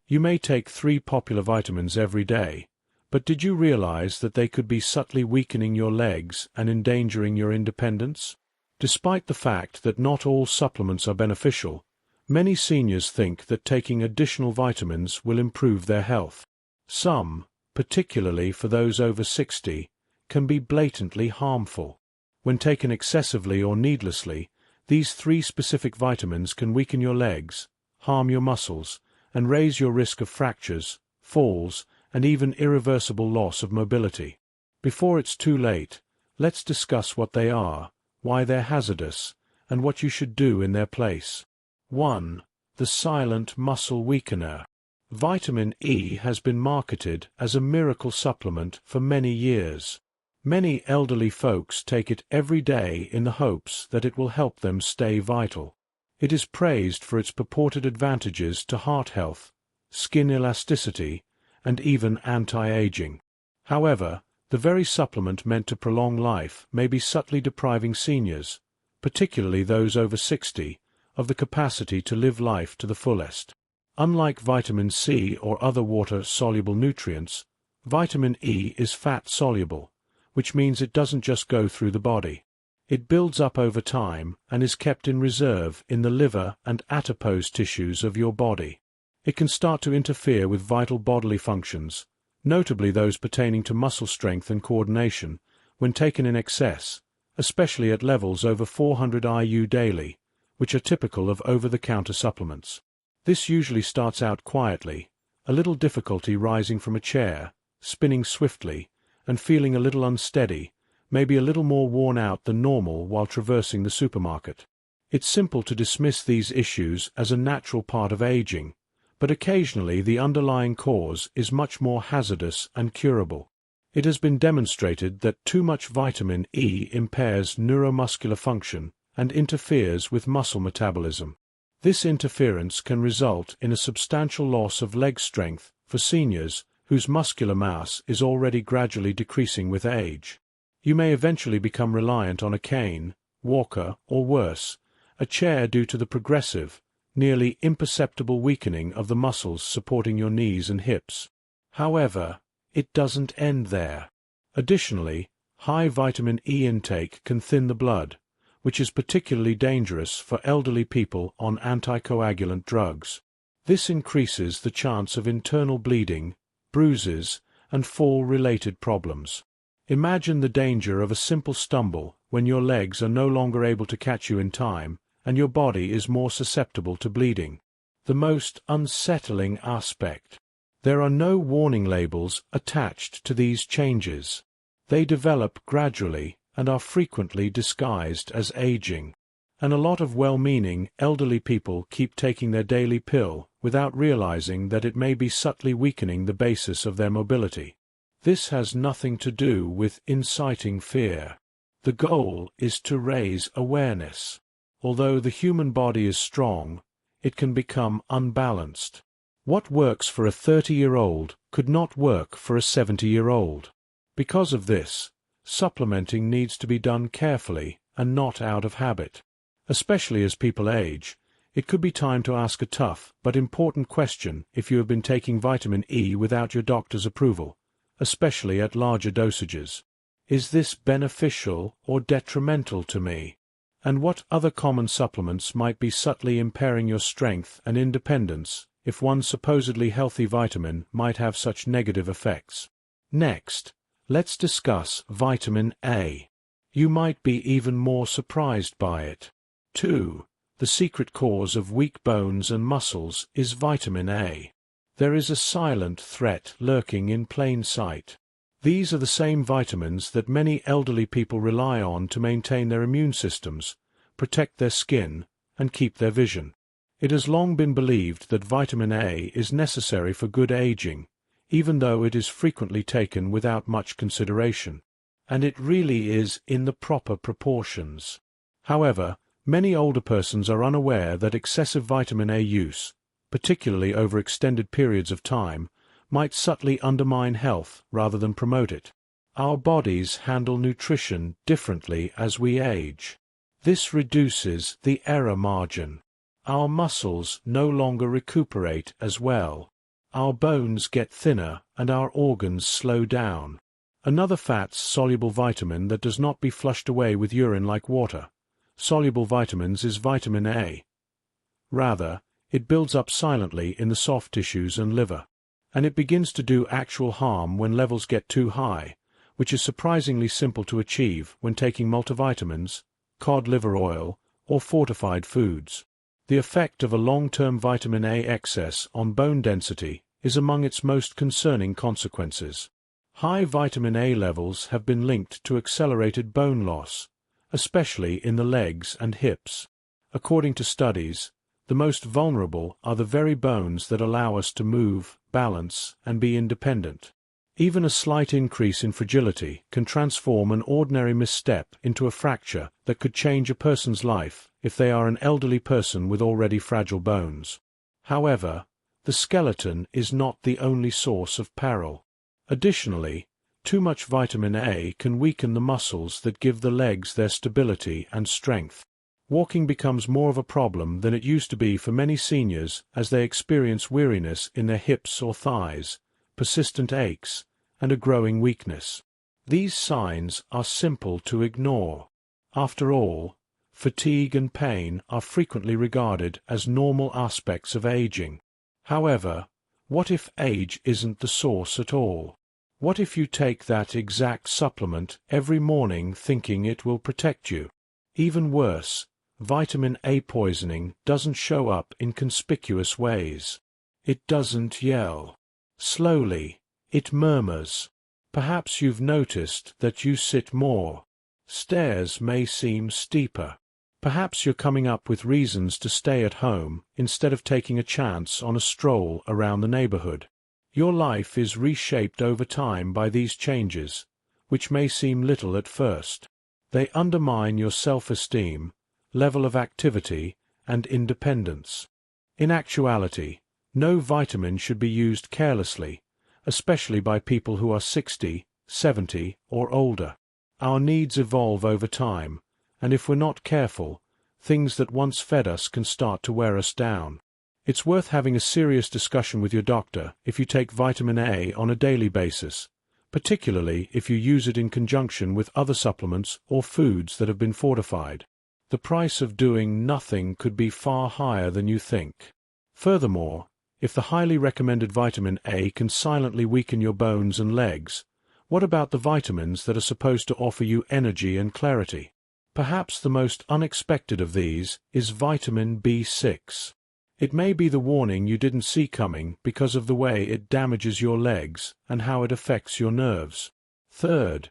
You may take 3 popular vitamins every day, but did you realize that they could be subtly weakening your legs and endangering your independence? Despite the fact that not all supplements are beneficial, many seniors think that taking additional vitamins will improve their health. Some, particularly for those over 60, can be blatantly harmful. When taken excessively or needlessly, these 3 specific vitamins can weaken your legs, harm your muscles, and raise your risk of fractures, falls, and even irreversible loss of mobility. Before it's too late, let's discuss what they are, why they're hazardous, and what you should do in their place. 1. The silent muscle weakener. Vitamin E has been marketed as a miracle supplement for many years. Many elderly folks take it every day in the hopes that it will help them stay vital. It is praised for its purported advantages to heart health, skin elasticity, and even anti-aging. However, the very supplement meant to prolong life may be subtly depriving seniors, particularly those over 60, of the capacity to live life to the fullest. Unlike vitamin C or other water-soluble nutrients, vitamin E is fat-soluble, which means it doesn't just go through the body. It builds up over time and is kept in reserve in the liver and adipose tissues of your body. It can start to interfere with vital bodily functions, notably those pertaining to muscle strength and coordination, when taken in excess, especially at levels over 400 IU daily, which are typical of over-the-counter supplements. This usually starts out quietly, a little difficulty rising from a chair, spinning swiftly, and feeling a little unsteady, maybe a little more worn out than normal while traversing the supermarket. It's simple to dismiss these issues as a natural part of aging, but occasionally the underlying cause is much more hazardous and curable. It has been demonstrated that too much vitamin E impairs neuromuscular function and interferes with muscle metabolism. This interference can result in a substantial loss of leg strength for seniors whose muscular mass is already gradually decreasing with age. You may eventually become reliant on a cane, walker, or worse, a chair due to the progressive, nearly imperceptible weakening of the muscles supporting your knees and hips. However, it doesn't end there. Additionally, high vitamin E intake can thin the blood, which is particularly dangerous for elderly people on anticoagulant drugs. This increases the chance of internal bleeding, bruises, and fall-related problems. Imagine the danger of a simple stumble when your legs are no longer able to catch you in time and your body is more susceptible to bleeding. The most unsettling aspect. There are no warning labels attached to these changes. They develop gradually and are frequently disguised as aging. And a lot of well-meaning elderly people keep taking their daily pill without realizing that it may be subtly weakening the basis of their mobility. This has nothing to do with inciting fear. The goal is to raise awareness. Although the human body is strong, it can become unbalanced. What works for a 30-year-old could not work for a 70-year-old. Because of this, supplementing needs to be done carefully and not out of habit. Especially as people age, it could be time to ask a tough but important question if you have been taking vitamin E without your doctor's approval, especially at larger dosages. Is this beneficial or detrimental to me? And what other common supplements might be subtly impairing your strength and independence if one supposedly healthy vitamin might have such negative effects? Next, let's discuss vitamin A. You might be even more surprised by it. 2. The secret cause of weak bones and muscles is vitamin A. There is a silent threat lurking in plain sight. These are the same vitamins that many elderly people rely on to maintain their immune systems, protect their skin, and keep their vision. It has long been believed that vitamin A is necessary for good aging, even though it is frequently taken without much consideration. And it really is in the proper proportions. However, many older persons are unaware that excessive vitamin A use, particularly over extended periods of time, might subtly undermine health rather than promote it. Our bodies handle nutrition differently as we age. This reduces the error margin. Our muscles no longer recuperate as well. Our bones get thinner and our organs slow down. Another fats-soluble vitamin that does not be flushed away with urine like water. Soluble vitamins is vitamin A. Rather, it builds up silently in the soft tissues and liver, and it begins to do actual harm when levels get too high, which is surprisingly simple to achieve when taking multivitamins, cod liver oil, or fortified foods. The effect of a long-term vitamin A excess on bone density is among its most concerning consequences. High vitamin A levels have been linked to accelerated bone loss, especially in the legs and hips. According to studies, the most vulnerable are the very bones that allow us to move, balance, and be independent. Even a slight increase in fragility can transform an ordinary misstep into a fracture that could change a person's life if they are an elderly person with already fragile bones. However, the skeleton is not the only source of peril. Additionally, too much vitamin A can weaken the muscles that give the legs their stability and strength. Walking becomes more of a problem than it used to be for many seniors as they experience weariness in their hips or thighs, persistent aches, and a growing weakness. These signs are simple to ignore. After all, fatigue and pain are frequently regarded as normal aspects of aging. However, what if age isn't the source at all? What if you take that exact supplement every morning thinking it will protect you? Even worse, vitamin A poisoning doesn't show up in conspicuous ways. It doesn't yell. Slowly, it murmurs. Perhaps you've noticed that you sit more. Stairs may seem steeper. Perhaps you're coming up with reasons to stay at home instead of taking a chance on a stroll around the neighborhood. Your life is reshaped over time by these changes, which may seem little at first. They undermine your self-esteem, level of activity, and independence. In actuality, no vitamin should be used carelessly, especially by people who are 60, 70, or older. Our needs evolve over time, and if we're not careful, things that once fed us can start to wear us down. It's worth having a serious discussion with your doctor if you take vitamin A on a daily basis, particularly if you use it in conjunction with other supplements or foods that have been fortified. The price of doing nothing could be far higher than you think. Furthermore, if the highly recommended vitamin A can silently weaken your bones and legs, what about the vitamins that are supposed to offer you energy and clarity? Perhaps the most unexpected of these is vitamin B6. It may be the warning you didn't see coming because of the way it damages your legs and how it affects your nerves. Third,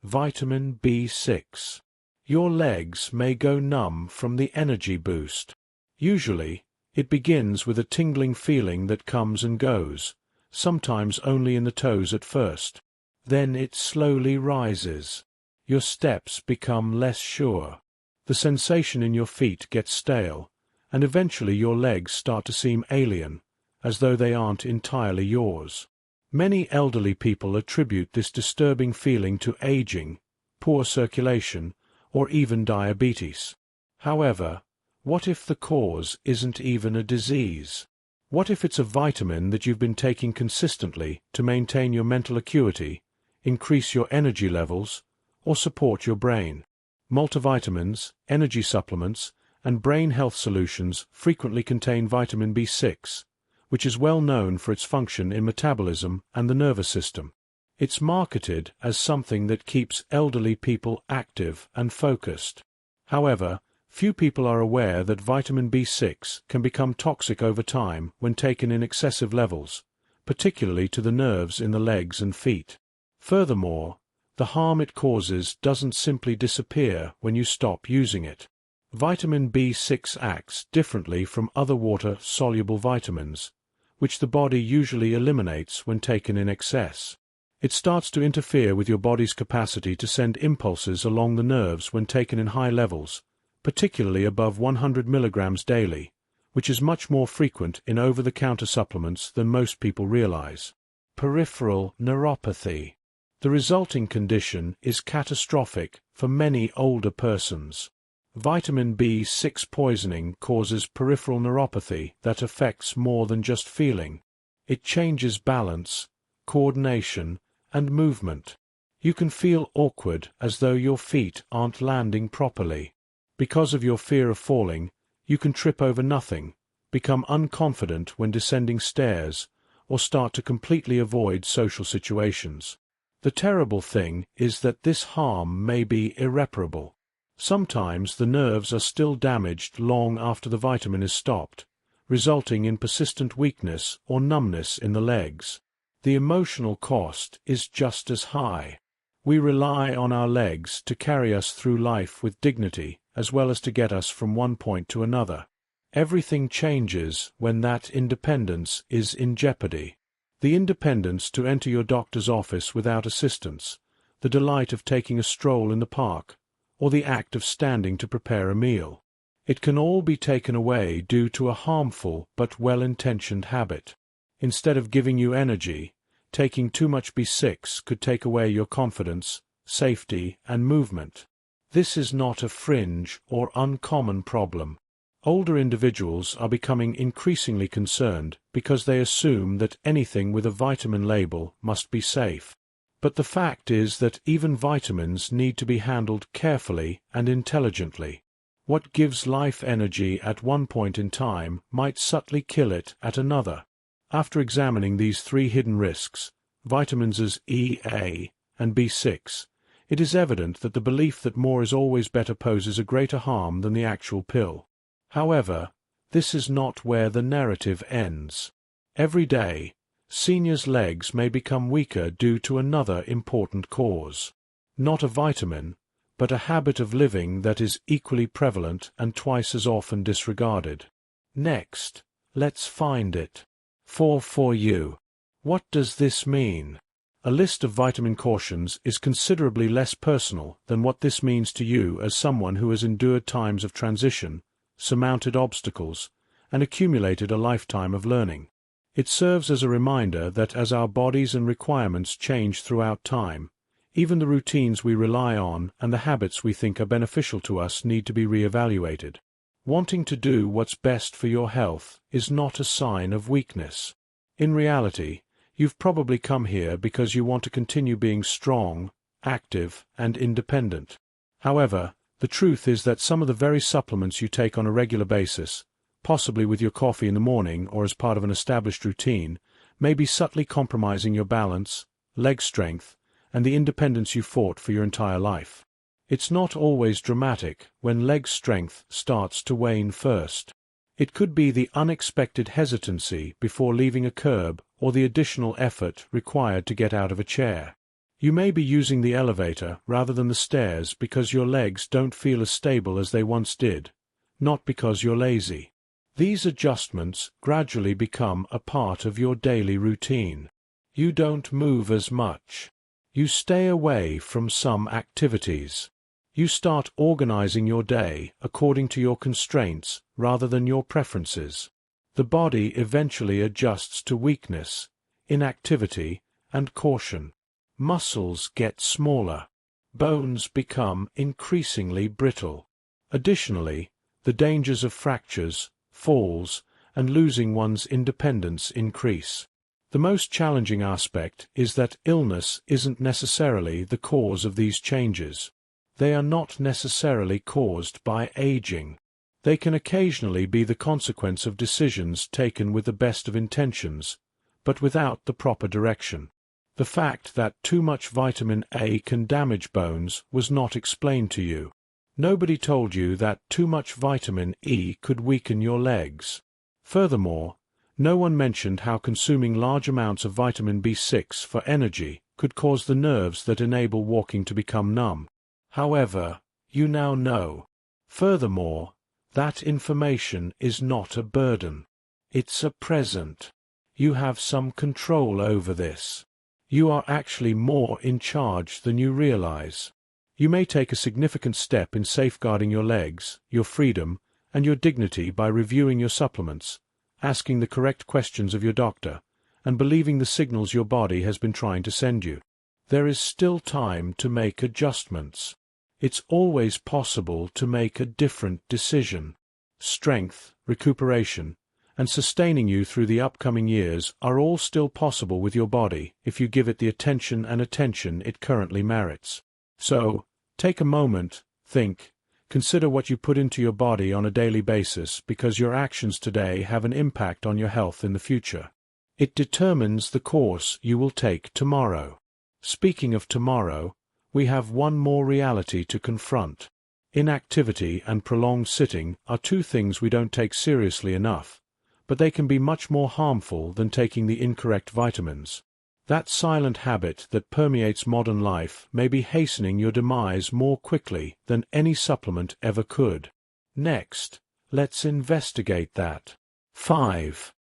vitamin B6. Your legs may go numb from the energy boost. Usually, it begins with a tingling feeling that comes and goes, sometimes only in the toes at first. Then it slowly rises. Your steps become less sure. The sensation in your feet gets stale, and eventually your legs start to seem alien, as though they aren't entirely yours. Many elderly people attribute this disturbing feeling to aging, poor circulation, or even diabetes. However, what if the cause isn't even a disease? What if it's a vitamin that you've been taking consistently to maintain your mental acuity, increase your energy levels, or support your brain? Multivitamins, energy supplements, and brain health solutions frequently contain vitamin B6, which is well known for its function in metabolism and the nervous system. It's marketed as something that keeps elderly people active and focused. However, few people are aware that vitamin B6 can become toxic over time when taken in excessive levels, particularly to the nerves in the legs and feet. Furthermore, the harm it causes doesn't simply disappear when you stop using it. Vitamin B6 acts differently from other water-soluble vitamins, which the body usually eliminates when taken in excess. It starts to interfere with your body's capacity to send impulses along the nerves when taken in high levels, particularly above 100 milligrams daily, which is much more frequent in over-the-counter supplements than most people realize. Peripheral neuropathy. The resulting condition is catastrophic for many older persons. Vitamin B6 poisoning causes peripheral neuropathy that affects more than just feeling. It changes balance, coordination, and movement. You can feel awkward as though your feet aren't landing properly. Because of your fear of falling, you can trip over nothing, become unconfident when descending stairs, or start to completely avoid social situations. The terrible thing is that this harm may be irreparable. Sometimes the nerves are still damaged long after the vitamin is stopped, resulting in persistent weakness or numbness in the legs. The emotional cost is just as high. We rely on our legs to carry us through life with dignity, as well as to get us from one point to another. Everything changes when that independence is in jeopardy. The independence to enter your doctor's office without assistance, the delight of taking a stroll in the park, or the act of standing to prepare a meal. It can all be taken away due to a harmful but well-intentioned habit. Instead of giving you energy, taking too much B6 could take away your confidence, safety, and movement. This is not a fringe or uncommon problem. Older individuals are becoming increasingly concerned because they assume that anything with a vitamin label must be safe. But the fact is that even vitamins need to be handled carefully and intelligently. What gives life energy at one point in time might subtly kill it at another. After examining these three hidden risks, vitamins as E, A, and B6, it is evident that the belief that more is always better poses a greater harm than the actual pill. However, this is not where the narrative ends. Every day, seniors' legs may become weaker due to another important cause. Not a vitamin, but a habit of living that is equally prevalent and twice as often disregarded. Next, let's find it. For you. What does this mean? A list of vitamin cautions is considerably less personal than what this means to you as someone who has endured times of transition, surmounted obstacles, and accumulated a lifetime of learning. It serves as a reminder that as our bodies and requirements change throughout time, even the routines we rely on and the habits we think are beneficial to us need to be re-evaluated. Wanting to do what's best for your health is not a sign of weakness. In reality, you've probably come here because you want to continue being strong, active, and independent. However, the truth is that some of the very supplements you take on a regular basis, possibly with your coffee in the morning or as part of an established routine, may be subtly compromising your balance, leg strength, and the independence you fought for your entire life. It's not always dramatic when leg strength starts to wane first. It could be the unexpected hesitancy before leaving a curb or the additional effort required to get out of a chair. You may be using the elevator rather than the stairs because your legs don't feel as stable as they once did, not because you're lazy. These adjustments gradually become a part of your daily routine. You don't move as much. You stay away from some activities. You start organizing your day according to your constraints rather than your preferences. The body eventually adjusts to weakness, inactivity, and caution. Muscles get smaller. Bones become increasingly brittle. Additionally, the dangers of fractures, falls, and losing one's independence increase. The most challenging aspect is that illness isn't necessarily the cause of these changes. They are not necessarily caused by aging. They can occasionally be the consequence of decisions taken with the best of intentions, but without the proper direction. The fact that too much vitamin A can damage bones was not explained to you. Nobody told you that too much vitamin E could weaken your legs. Furthermore, no one mentioned how consuming large amounts of vitamin B6 for energy could cause the nerves that enable walking to become numb. However, you now know. Furthermore, that information is not a burden. It's a present. You have some control over this. You are actually more in charge than you realize. You may take a significant step in safeguarding your legs, your freedom, and your dignity by reviewing your supplements, asking the correct questions of your doctor, and believing the signals your body has been trying to send you. There is still time to make adjustments. It's always possible to make a different decision. Strength, recuperation, and sustaining you through the upcoming years are all still possible with your body if you give it the attention it currently merits. So, take a moment, think, consider what you put into your body on a daily basis, because your actions today have an impact on your health in the future. It determines the course you will take tomorrow. Speaking of tomorrow, we have one more reality to confront. Inactivity and prolonged sitting are two things we don't take seriously enough, but they can be much more harmful than taking the incorrect vitamins. That silent habit that permeates modern life may be hastening your demise more quickly than any supplement ever could. Next, let's investigate that. 5.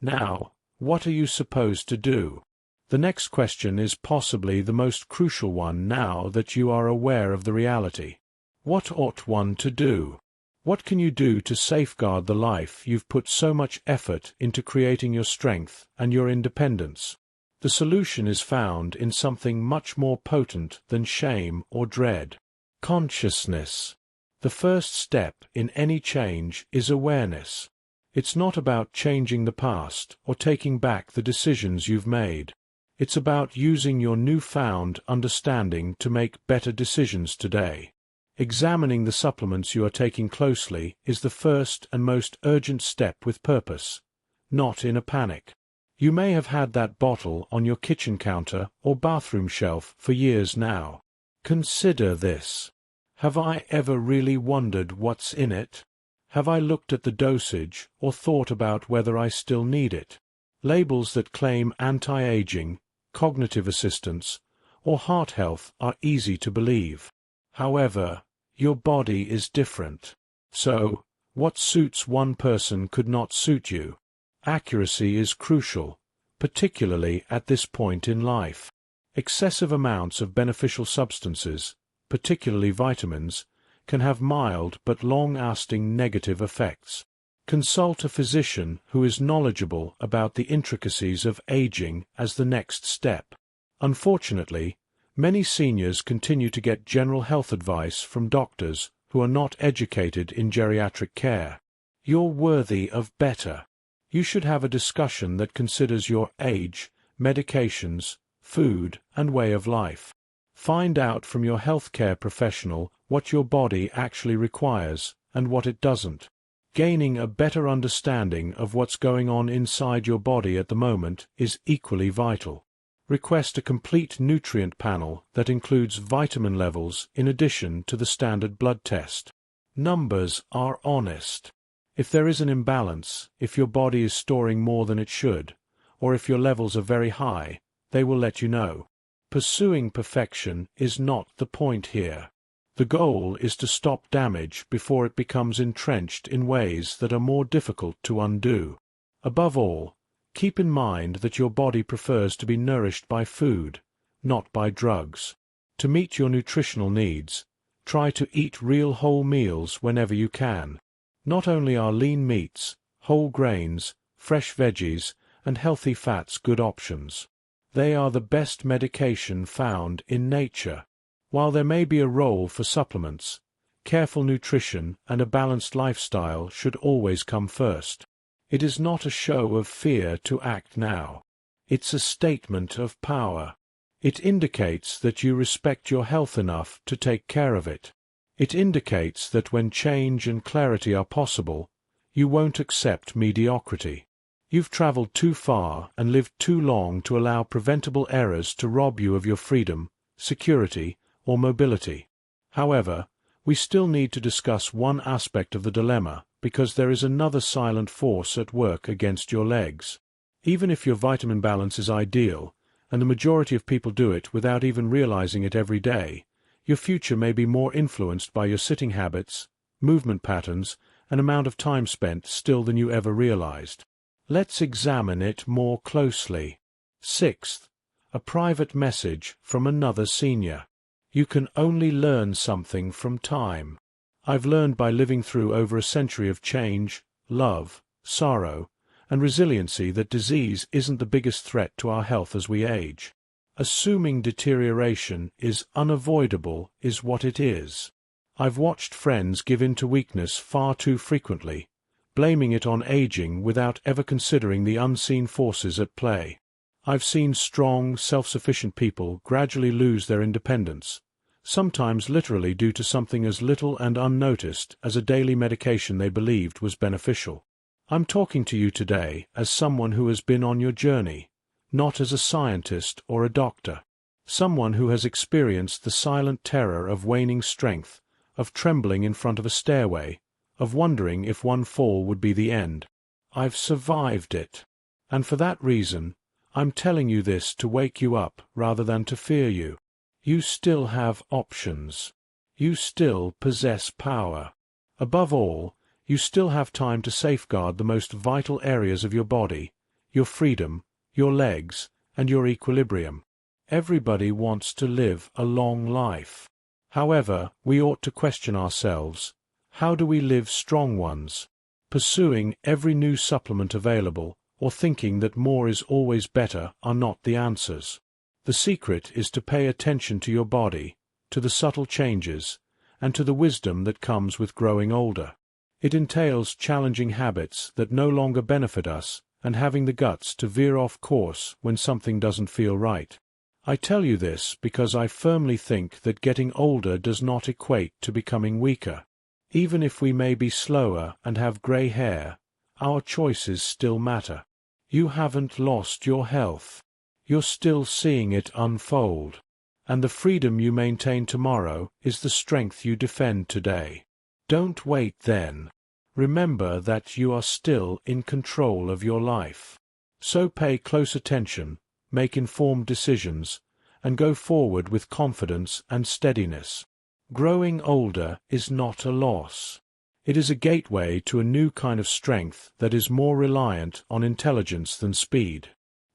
Now, what are you supposed to do? The next question is possibly the most crucial one now that you are aware of the reality. What ought one to do? What can you do to safeguard the life you've put so much effort into creating, your strength and your independence? The solution is found in something much more potent than shame or dread. Consciousness. The first step in any change is awareness. It's not about changing the past or taking back the decisions you've made. It's about using your newfound understanding to make better decisions today. Examining the supplements you are taking closely is the first and most urgent step with purpose, not in a panic. You may have had that bottle on your kitchen counter or bathroom shelf for years now. Consider this. Have I ever really wondered what's in it? Have I looked at the dosage or thought about whether I still need it? Labels that claim anti-aging, cognitive assistance, or heart health are easy to believe. However, your body is different. So, what suits one person could not suit you. Accuracy is crucial, particularly at this point in life. Excessive amounts of beneficial substances, particularly vitamins, can have mild but long-lasting negative effects. Consult a physician who is knowledgeable about the intricacies of aging as the next step. Unfortunately, many seniors continue to get general health advice from doctors who are not educated in geriatric care. You're worthy of better. You should have a discussion that considers your age, medications, food, and way of life. Find out from your healthcare professional what your body actually requires and what it doesn't. Gaining a better understanding of what's going on inside your body at the moment is equally vital. Request a complete nutrient panel that includes vitamin levels in addition to the standard blood test. Numbers are honest. If there is an imbalance, if your body is storing more than it should, or if your levels are very high, they will let you know. Pursuing perfection is not the point here. The goal is to stop damage before it becomes entrenched in ways that are more difficult to undo. Above all, keep in mind that your body prefers to be nourished by food, not by drugs. To meet your nutritional needs, try to eat real whole meals whenever you can. Not only are lean meats, whole grains, fresh veggies, and healthy fats good options. They are the best medication found in nature. While there may be a role for supplements, careful nutrition and a balanced lifestyle should always come first. It is not a show of fear to act now. It's a statement of power. It indicates that you respect your health enough to take care of it. It indicates that when change and clarity are possible, you won't accept mediocrity. You've traveled too far and lived too long to allow preventable errors to rob you of your freedom, security, or mobility. However, we still need to discuss one aspect of the dilemma, because there is another silent force at work against your legs. Even if your vitamin balance is ideal, and the majority of people do it without even realizing it every day, your future may be more influenced by your sitting habits, movement patterns, and amount of time spent still than you ever realized. Let's examine it more closely. Sixth, a private message from another senior. You can only learn something from time. I've learned by living through over a century of change, love, sorrow, and resiliency that disease isn't the biggest threat to our health as we age. Assuming deterioration is unavoidable is what it is. I've watched friends give in to weakness far too frequently, blaming it on aging without ever considering the unseen forces at play. I've seen strong, self-sufficient people gradually lose their independence, sometimes literally due to something as little and unnoticed as a daily medication they believed was beneficial. I'm talking to you today as someone who has been on your journey, not as a scientist or a doctor. Someone who has experienced the silent terror of waning strength, of trembling in front of a stairway, of wondering if one fall would be the end. I've survived it. And for that reason, I'm telling you this to wake you up rather than to fear you. You still have options. You still possess power. Above all, you still have time to safeguard the most vital areas of your body, your freedom, your legs, and your equilibrium. Everybody wants to live a long life. However, we ought to question ourselves, how do we live strong ones? Pursuing every new supplement available, or thinking that more is always better, are not the answers. The secret is to pay attention to your body, to the subtle changes, and to the wisdom that comes with growing older. It entails challenging habits that no longer benefit us and having the guts to veer off course when something doesn't feel right. I tell you this because I firmly think that getting older does not equate to becoming weaker. Even if we may be slower and have grey hair, our choices still matter. You haven't lost your health. You're still seeing it unfold. And the freedom you maintain tomorrow is the strength you defend today. Don't wait then. Remember that you are still in control of your life. So pay close attention, make informed decisions, and go forward with confidence and steadiness. Growing older is not a loss. It is a gateway to a new kind of strength that is more reliant on intelligence than speed.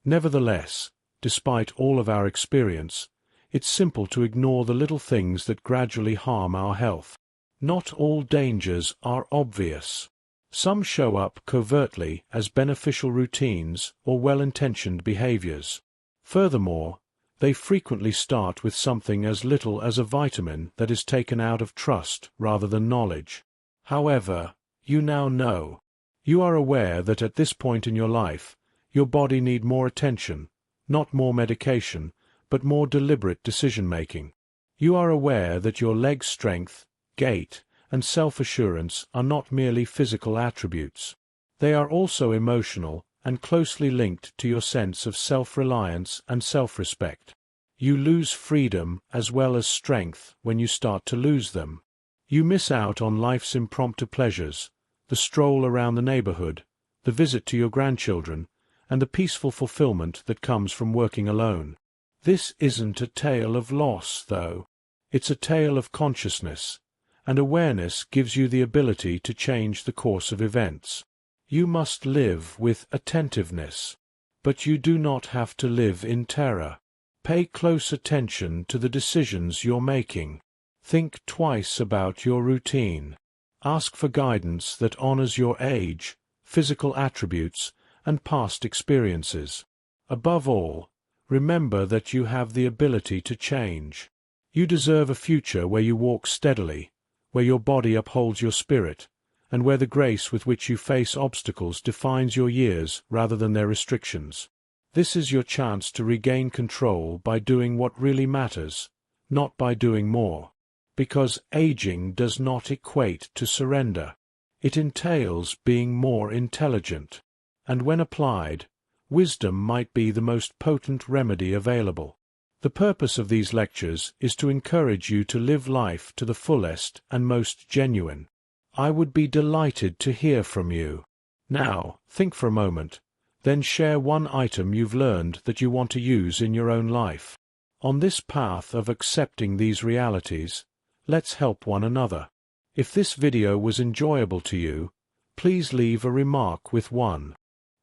Nevertheless, despite all of our experience, it's simple to ignore the little things that gradually harm our health. Not all dangers are obvious. Some show up covertly as beneficial routines or well-intentioned behaviors. Furthermore, they frequently start with something as little as a vitamin that is taken out of trust rather than knowledge. However, you now know. You are aware that at this point in your life, your body needs more attention, not more medication, but more deliberate decision-making. You are aware that your leg strength, gait, and self-assurance are not merely physical attributes. They are also emotional and closely linked to your sense of self-reliance and self-respect. You lose freedom as well as strength when you start to lose them. You miss out on life's impromptu pleasures, the stroll around the neighborhood, the visit to your grandchildren, and the peaceful fulfillment that comes from working alone. This isn't a tale of loss, though. It's a tale of consciousness, and awareness gives you the ability to change the course of events. You must live with attentiveness, but you do not have to live in terror. Pay close attention to the decisions you're making. Think twice about your routine. Ask for guidance that honors your age, physical attributes, and past experiences. Above all, remember that you have the ability to change. You deserve a future where you walk steadily, where your body upholds your spirit, and where the grace with which you face obstacles defines your years rather than their restrictions. This is your chance to regain control by doing what really matters, not by doing more. Because aging does not equate to surrender. It entails being more intelligent. And when applied, wisdom might be the most potent remedy available. The purpose of these lectures is to encourage you to live life to the fullest and most genuine. I would be delighted to hear from you. Now, think for a moment, then share one item you've learned that you want to use in your own life. On this path of accepting these realities, let's help one another. If this video was enjoyable to you, please leave a remark with 1.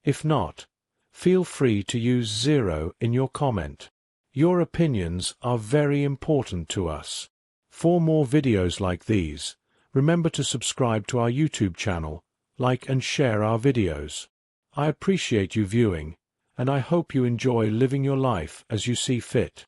If not, feel free to use 0 in your comment. Your opinions are very important to us. For more videos like these, remember to subscribe to our YouTube channel, like and share our videos. I appreciate you viewing, and I hope you enjoy living your life as you see fit.